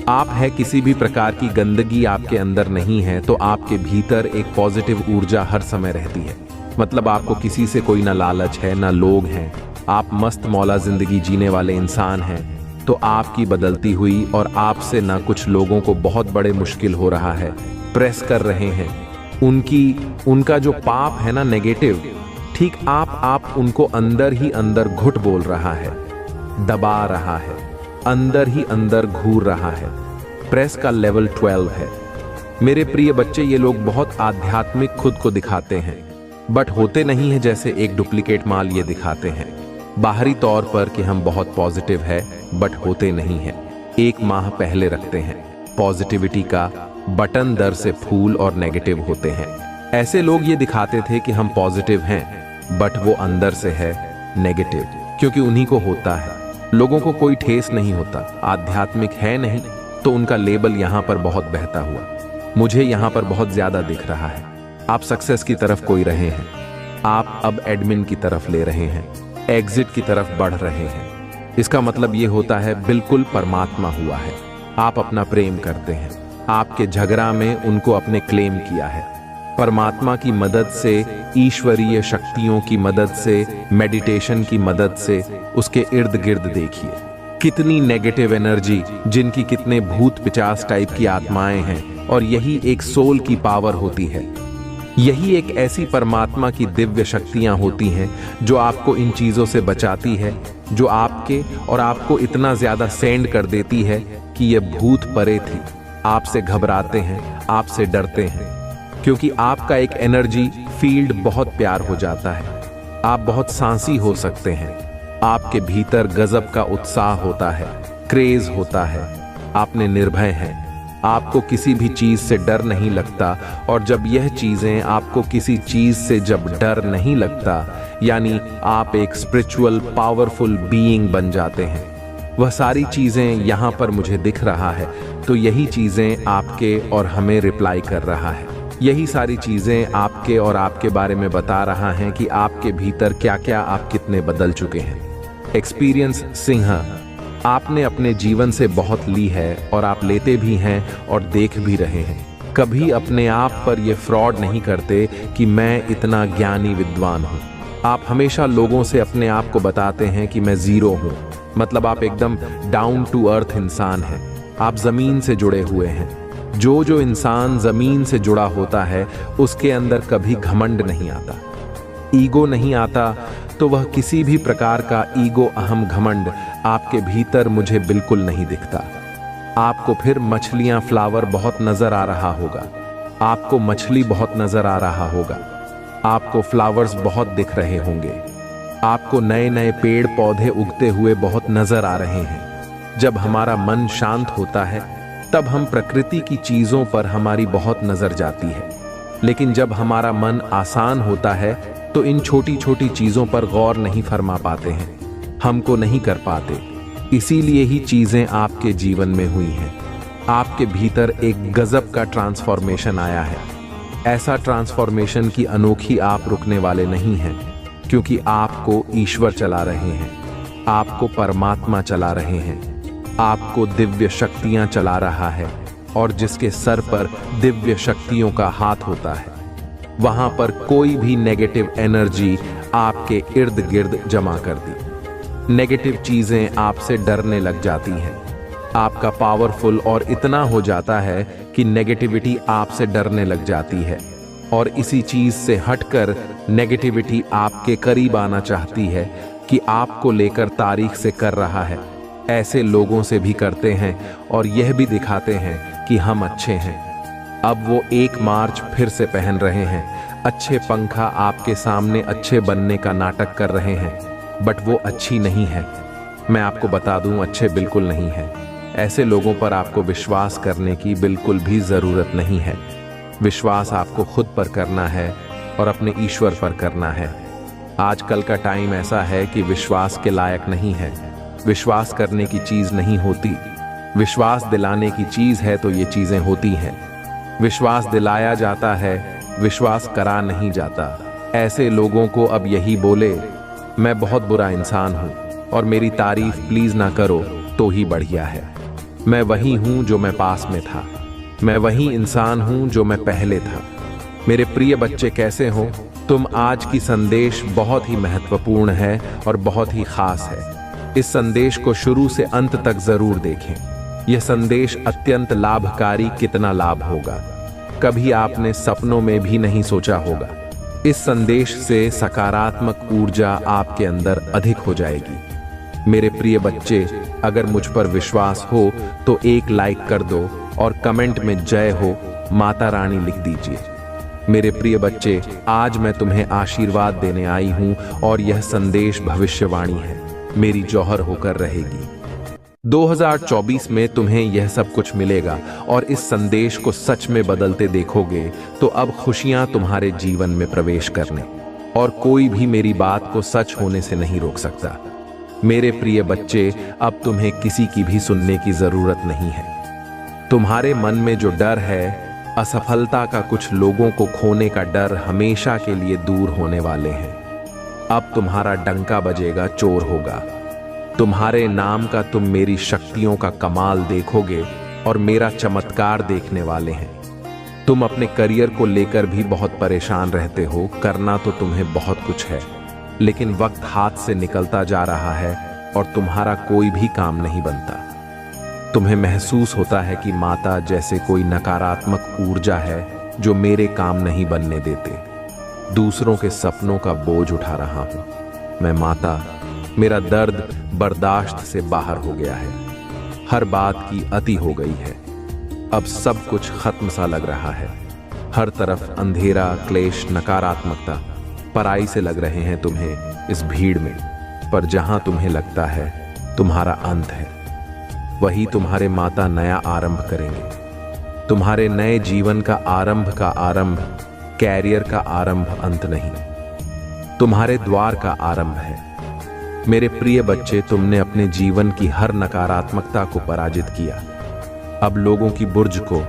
आप है किसी भी प्रकार की गंदगी आपके अंदर नहीं है, तो आपके भीतर एक पॉजिटिव ऊर्जा हर समय रहती है। मतलब आपको किसी से कोई ना लालच है, ना लोग हैं, आप मस्त मौला जिंदगी जीने वाले इंसान हैं। तो आपकी बदलती हुई और आपसे ना कुछ लोगों को बहुत बड़े मुश्किल हो रहा है, प्रेस कर रहे हैं। उनका जो पाप है ना, नेगेटिव, ठीक आप उनको अंदर ही अंदर घुट बोल रहा है, दबा रहा है, अंदर ही अंदर घूर रहा है। प्रेस का लेवल 12 है। मेरे प्रिय बच्चे, ये लोग बहुत आध्यात्मिक खुद को दिखाते हैं, बट होते नहीं है, जैसे एक डुप्लीकेट माल ये दिखाते हैं बाहरी तौर पर कि हम बहुत पॉजिटिव है, बट होते नहीं है। 1 माह पहले रखते हैं पॉजिटिविटी का बटन दर से फूल और नेगेटिव होते हैं। ऐसे लोग ये दिखाते थे कि हम पॉजिटिव हैं, बट वो अंदर से है नेगेटिव, क्योंकि उन्हीं को होता है। लोगों को कोई ठेस नहीं होता, आध्यात्मिक है नहीं, तो उनका लेबल यहाँ पर बहुत बहता हुआ मुझे यहाँ पर बहुत ज्यादा दिख रहा है। आप सक्सेस की तरफ कोई रहे हैं, आप अब एडमिन की तरफ ले रहे हैं, एग्जिट की तरफ बढ़ रहे हैं। इसका मतलब ये होता है बिल्कुल परमात्मा हुआ है। आप अपना प्रेम करते हैं, आपके झगड़ा में उनको अपने क्लेम किया है। परमात्मा की मदद से, ईश्वरीय शक्तियों की मदद से, मेडिटेशन की मदद से उसके इर्द गिर्द देखिए कितनी नेगेटिव एनर्जी, जिनकी कितने भूत पिचास टाइप की आत्माएं हैं, और यही एक सोल की पावर होती है। यही एक ऐसी परमात्मा की दिव्य शक्तियां होती हैं जो आपको इन चीजों से बचाती है, जो आपके और आपको इतना ज्यादा सेंड कर देती है कि ये भूत परे थी, आपसे घबराते हैं, आपसे डरते हैं, क्योंकि आपका एक एनर्जी फील्ड बहुत प्यार हो जाता है। आप बहुत सांसी हो सकते हैं, आपके भीतर गजब का उत्साह होता है, क्रेज होता है, आपने निर्भय हैं, आपको किसी भी चीज से डर नहीं लगता। और जब यह चीजें आपको किसी चीज से जब डर नहीं लगता, यानी आप एक स्पिरिचुअल पावरफुल बीइंग बन जाते हैं। वह सारी चीजें यहां पर मुझे दिख रहा है, तो यही चीजें आपके और हमें रिप्लाई कर रहा है। यही सारी चीजें आपके और आपके बारे में बता रहा है कि आपके भीतर क्या क्या आप कितने बदल चुके हैं। एक्सपीरियंस सिंह, आपने अपने जीवन से बहुत ली है और आप लेते भी हैं और देख भी रहे हैं। कभी अपने आप पर यह फ्रॉड नहीं करते कि मैं इतना ज्ञानी विद्वान हूं। आप हमेशा लोगों से अपने आप को बताते हैं कि मैं जीरो हूं, मतलब आप एकदम डाउन टू अर्थ इंसान हैं। आप जमीन से जुड़े हुए हैं। जो इंसान जमीन से जुड़ा होता है उसके अंदर कभी घमंड नहीं आता, ईगो नहीं आता, तो वह किसी भी प्रकार का ईगो अहम घमंड आपके भीतर मुझे बिल्कुल नहीं दिखता। आपको फिर मछलियां फ्लावर बहुत नजर आ रहा होगा, आपको मछली बहुत नजर आ रहा होगा, आपको फ्लावर्स बहुत दिख रहे होंगे, आपको नए नए पेड़ पौधे उगते हुए बहुत नजर आ रहे हैं। जब हमारा मन शांत होता है तब हम प्रकृति की चीजों पर हमारी बहुत नजर जाती है, लेकिन जब हमारा मन आसान होता है तो इन छोटी छोटी चीजों पर गौर नहीं फरमा पाते हैं, हमको नहीं कर पाते। इसीलिए ही चीजें आपके जीवन में हुई हैं। आपके भीतर एक गजब का ट्रांसफॉर्मेशन आया है। ऐसा ट्रांसफॉर्मेशन की अनोखी आप रुकने वाले नहीं हैं, क्योंकि आपको ईश्वर चला रहे हैं, आपको परमात्मा चला रहे हैं, आपको दिव्य शक्तियां चला रहा है। और जिसके सर पर दिव्य शक्तियों का हाथ होता है, वहां पर कोई भी नेगेटिव एनर्जी आपके इर्द गिर्द जमा कर दी। नेगेटिव चीजें आपसे डरने लग जाती हैं। आपका पावरफुल और इतना हो जाता है कि नेगेटिविटी आपसे डरने लग जाती है, और इसी चीज से हटकर नेगेटिविटी आपके करीब आना चाहती है कि आपको लेकर तारीख से कर रहा है। ऐसे लोगों से भी करते हैं और यह भी दिखाते हैं कि हम अच्छे हैं। अब वो 1 मार्च फिर से पहन रहे हैं, अच्छे पंखा आपके सामने अच्छे बनने का नाटक कर रहे हैं, बट वो अच्छी नहीं है। मैं आपको बता दूं, अच्छे बिल्कुल नहीं है। ऐसे लोगों पर आपको विश्वास करने की बिल्कुल भी जरूरत नहीं है। विश्वास आपको खुद पर करना है और अपने ईश्वर पर करना है। आजकल का टाइम ऐसा है कि विश्वास के लायक नहीं है। विश्वास करने की चीज नहीं होती, विश्वास दिलाने की चीज है, तो ये चीजें होती हैं। विश्वास दिलाया जाता है, विश्वास करा नहीं जाता। ऐसे लोगों को अब यही बोले, मैं बहुत बुरा इंसान हूं और मेरी तारीफ प्लीज ना करो तो ही बढ़िया है। मैं वही हूं जो मैं पास में था, मैं वही इंसान हूं जो मैं पहले था। मेरे प्रिय बच्चे, कैसे हो तुम? आज की संदेश बहुत ही महत्वपूर्ण है और बहुत ही खास है। इस संदेश को शुरू से अंत तक जरूर देखें। यह संदेश अत्यंत लाभकारी कितना लाभ होगा, कभी आपने सपनों में भी नहीं सोचा होगा। इस संदेश से सकारात्मक ऊर्जा आपके अंदर अधिक हो जाएगी। मेरे प्रिय बच्चे, अगर मुझ पर विश्वास हो तो एक लाइक कर दो और कमेंट में जय हो माता रानी लिख दीजिए। मेरे प्रिय बच्चे, आज मैं तुम्हें आशीर्वाद देने आई हूं और यह संदेश भविष्यवाणी है, मेरी जौहर होकर रहेगी। 2024 में तुम्हें यह सब कुछ मिलेगा और इस संदेश को सच में बदलते देखोगे तो अब खुशियां तुम्हारे जीवन में प्रवेश करने, और कोई भी मेरी बात को सच होने से नहीं रोक सकता। मेरे प्रिय बच्चे, अब तुम्हें किसी की भी सुनने की जरूरत नहीं है। तुम्हारे मन में जो डर है, असफलता का, कुछ लोगों को खोने का डर हमेशा के लिए दूर होने वाले हैं। अब तुम्हारा डंका बजेगा, चोर होगा। तुम्हारे नाम का तुम मेरी शक्तियों का कमाल देखोगे और मेरा चमत्कार देखने वाले हैं। तुम अपने करियर को लेकर भी बहुत परेशान रहते हो। करना तो तुम्हें बहुत कुछ है, लेकिन वक्त हाथ से निकलता जा रहा है और तुम्हारा कोई भी काम नहीं बनता। तुम्हें महसूस होता है कि माता जैसे कोई नकारात्मक ऊर्जा है जो मेरे काम नहीं बनने देते। दूसरों के सपनों का बोझ उठा रहा हूं मैं माता। मेरा दर्द बर्दाश्त से बाहर हो गया है। हर बात की अति हो गई है। अब सब कुछ खत्म सा लग रहा है। हर तरफ अंधेरा, क्लेश, नकारात्मकता पराई से लग रहे हैं तुम्हें इस भीड़ में। पर जहां तुम्हें लगता है तुम्हारा अंत है, वही तुम्हारे माता नया आरंभ करेंगे। तुम्हारे नए जीवन का आरंभ, कैरियर का आरंभ अंत नहीं, तुम्हारे द्वार का आरंभ है। मेरे प्रिय बच्चे, तुमने अपने जीवन की हर नकारात्मकता को पराजित किया। अब लोगों की बुर्ज को,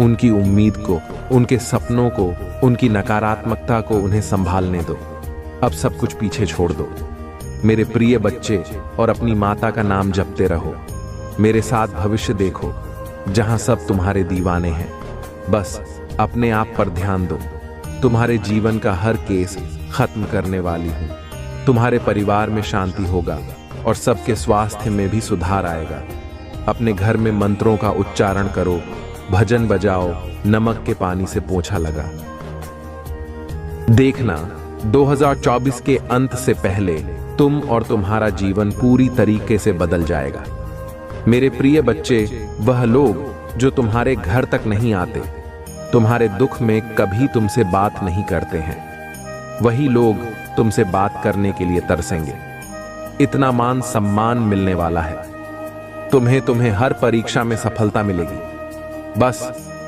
उनकी उम्मीद को, उनके सपनों को, उनकी नकारात्मकता को उन्हें संभालने दो। अब सब कुछ पीछे छोड़ दो मेरे प्रिय बच्चे, और अपनी माता का नाम जपते रहो। मेरे साथ भविष्य देखो जहां सब तुम्हारे दीवाने हैं। बस अपने आप पर ध्यान दो। तुम्हारे जीवन का हर केस खत्म करने वाली हूं। तुम्हारे परिवार में शांति होगा और सबके स्वास्थ्य में भी सुधार आएगा। अपने घर में मंत्रों का उच्चारण करो, भजन बजाओ, नमक के पानी से पोंछा लगा। देखना 2024 के अंत से पहले तुम और तुम्हारा जीवन पूरी तरीके से बदल जाएगा। मेरे प्रिय बच्चे, वह लोग जो तुम्हारे घर तक नहीं आते, तुम्हारे दुख में कभी तुमसे बात नहीं करते हैं, वही लोग तुमसे बात करने के लिए तरसेंगे। इतना मान सम्मान मिलने वाला है तुम्हें हर परीक्षा में सफलता मिलेगी। बस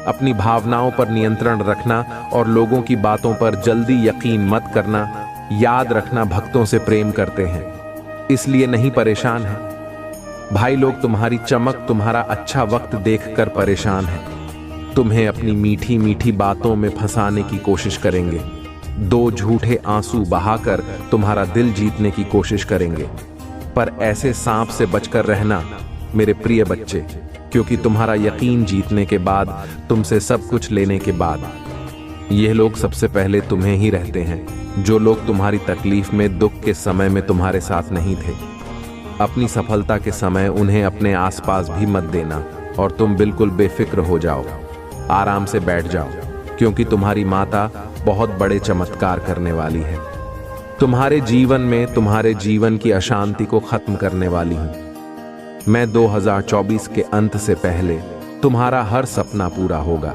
अपनी भावनाओं पर नियंत्रण रखना और लोगों की बातों पर जल्दी यकीन मत करना। याद रखना, भक्तों से प्रेम करते हैं इसलिए नहीं परेशान है। भाई लोग तुम्हारी चमक, तुम्हारा अच्छा वक्त देखकर परेशान हैं। तुम्हें अपनी मीठी मीठी बातों में फंसाने की कोशिश करेंगे। 2 झूठे आंसू बहाकर तुम्हारा दिल जीतने की कोशिश करेंगे। पर ऐसे सांप से बचकर रहना मेरे प्रिय बच्चे, क्योंकि तुम्हारा यकीन जीतने के बाद, तुमसे सब कुछ लेने के बाद, यह लोग सबसे पहले तुम्हें ही रहते हैं। जो लोग तुम्हारी तकलीफ में, दुख के समय में तुम्हारे साथ नहीं थे, अपनी सफलता के समय उन्हें अपने आसपास भी मत देना और तुम बिल्कुल बेफिक्र हो जाओ, आराम से बैठ जाओ, क्योंकि तुम्हारी माता बहुत बड़े चमत्कार करने वाली है। तुम्हारे जीवन में, तुम्हारे जीवन की अशांति को खत्म करने वाली हूं मैं। 2024 के अंत से पहले तुम्हारा हर सपना पूरा होगा।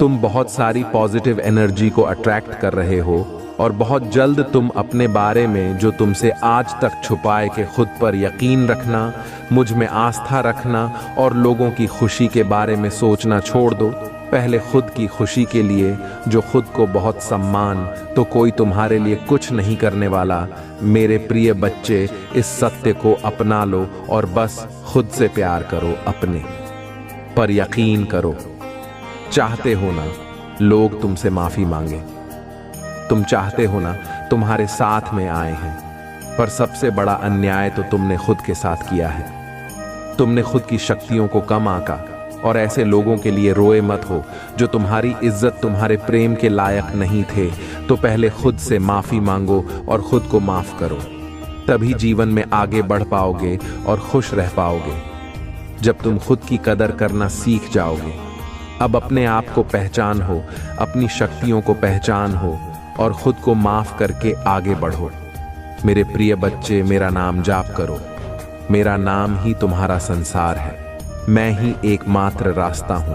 तुम बहुत सारी पॉजिटिव एनर्जी को अट्रैक्ट कर रहे हो और बहुत जल्द तुम अपने बारे में जो तुमसे आज तक छुपाए के खुद पर यकीन रखना, मुझ में आस्था रखना और लोगों की खुशी के बारे में सोचना छोड़ दो। पहले खुद की खुशी के लिए, जो खुद को बहुत सम्मान, तो कोई तुम्हारे लिए कुछ नहीं करने वाला। मेरे प्रिय बच्चे, इस सत्य को अपना लो और बस खुद से प्यार करो, अपने पर यकीन करो। चाहते हो ना लोग तुमसे माफी मांगे, तुम चाहते हो ना तुम्हारे साथ में आए हैं, पर सबसे बड़ा अन्याय तो तुमने खुद के साथ किया है। तुमने खुद की शक्तियों को कम आंका और ऐसे लोगों के लिए रोए मत हो जो तुम्हारी इज्जत, तुम्हारे प्रेम के लायक नहीं थे। तो पहले खुद से माफी मांगो और खुद को माफ करो, तभी जीवन में आगे बढ़ पाओगे और खुश रह पाओगे। जब तुम खुद की कदर करना सीख जाओगे। अब अपने आप को पहचान हो, अपनी शक्तियों को पहचान हो और खुद को माफ करके आगे बढ़ो। मेरे प्रिय बच्चे, मेरा नाम जाप करो। मेरा नाम ही तुम्हारा संसार है। मैं ही एकमात्र रास्ता हूं।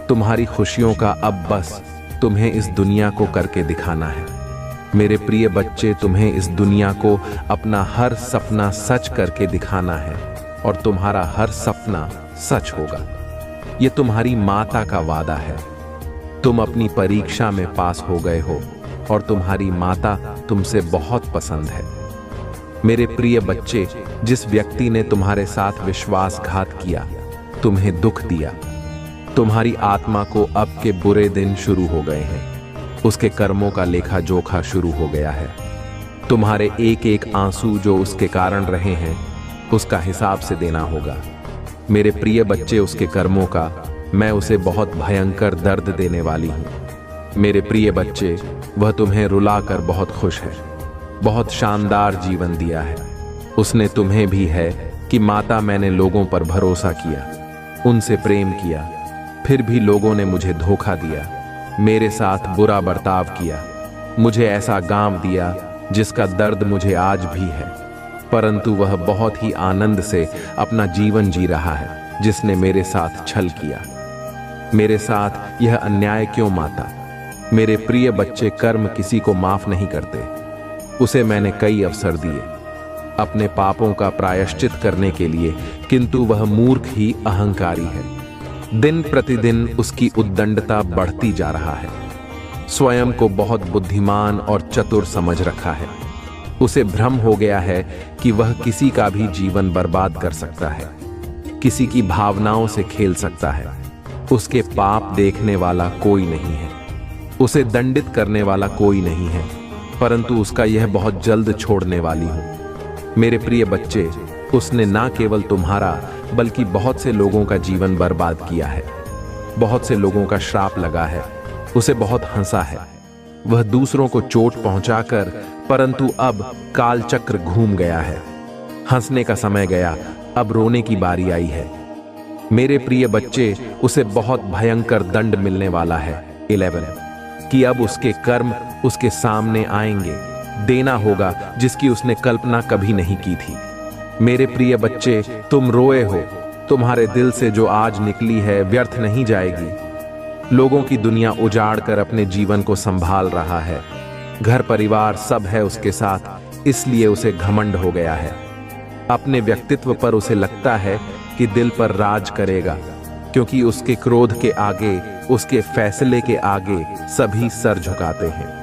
तुम्हारी खुशियों का अब बस तुम्हें इस दुनिया को करके दिखाना है। मेरे प्रिय बच्चे, तुम्हें इस दुनिया को अपना हर सपना सच करके दिखाना है और तुम्हारा हर सपना सच होगा। ये तुम्हारी माता का वादा है। तुम अपनी परीक्षा में पास हो गए हो और तुम्हारी माता तुमसे बहुत पसंद है। मेरे प्रिय बच्चे, जिस व्यक्ति ने तुम्हारे साथ विश्वासघात किया, तुम्हें दुख दिया, तुम्हारी आत्मा को अब के बुरे दिन शुरू हो गए हैं। उसके कर्मों का लेखा जोखा शुरू हो गया है। तुम्हारे एक एक आंसू जो उसके कारण रहे हैं, उसका हिसाब से देना होगा। मेरे प्रिय बच्चे, उसके कर्मों का मैं उसे बहुत भयंकर दर्द देने वाली हूं। मेरे प्रिय बच्चे, वह तुम्हें रुलाकर बहुत खुश है, बहुत शानदार जीवन दिया है। उसने तुम्हें भी है कि माता, मैंने लोगों पर भरोसा किया, उनसे प्रेम किया, फिर भी लोगों ने मुझे धोखा दिया, मेरे साथ बुरा बर्ताव किया, मुझे ऐसा गांव दिया जिसका दर्द मुझे आज भी है। परंतु वह बहुत ही आनंद से अपना जीवन जी रहा है जिसने मेरे साथ छल किया। मेरे साथ यह अन्याय क्यों माता? मेरे प्रिय बच्चे, कर्म किसी को माफ नहीं करते। उसे मैंने कई अवसर दिए अपने पापों का प्रायश्चित करने के लिए, किंतु वह मूर्ख ही अहंकारी है। दिन प्रतिदिन उसकी उद्दंडता बढ़ती जा रहा है। स्वयं को बहुत बुद्धिमान और चतुर समझ रखा है। उसे भ्रम हो गया है कि वह किसी का भी जीवन बर्बाद कर सकता है, किसी की भावनाओं से खेल सकता है। उसके पाप देखने वाला कोई नहीं है, उसे दंडित करने वाला कोई नहीं है, परंतु उसका यह बहुत जल्द छोड़ने वाली हूं। मेरे प्रिय बच्चे, उसने ना केवल तुम्हारा बल्कि बहुत से लोगों का जीवन बर्बाद किया है। बहुत से लोगों का श्राप लगा है। उसे बहुत हंसा है। वह दूसरों को चोट पहुंचाकर, परंतु अब कालचक्र घूम गया है। हंसने का समय गया, अब रोने की बारी आई है। मेरे प्रिय बच्चे, उसे बहुत भयंकर दंड मिलने वाला है 11 कि अब उसके कर्म उसके सामने आएंगे। देना होगा जिसकी उसने कल्पना कभी नहीं की थी। मेरे प्रिय बच्चे, तुम रोए हो। तुम्हारे दिल से जो आज निकली है व्यर्थ नहीं जाएगी। लोगों की दुनिया उजाड़ कर अपने जीवन को संभाल रहा है। घर परिवार सब है उसके साथ, इसलिए उसे घमंड हो गया है। अपने व्यक्तित्व पर उसे लगता है कि दिल पर राज करेगा, क्योंकि उसके क्रोध के आगे, उसके फैसले के आगे सभी सर झुकाते हैं।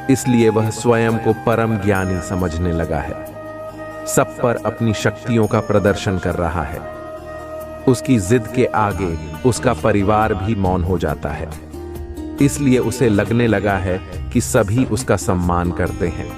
इसलिए वह स्वयं को परम ज्ञानी समझने लगा है। सब पर अपनी शक्तियों का प्रदर्शन कर रहा है। उसकी जिद के आगे उसका परिवार भी मौन हो जाता है। इसलिए उसे लगने लगा है कि सभी उसका सम्मान करते हैं।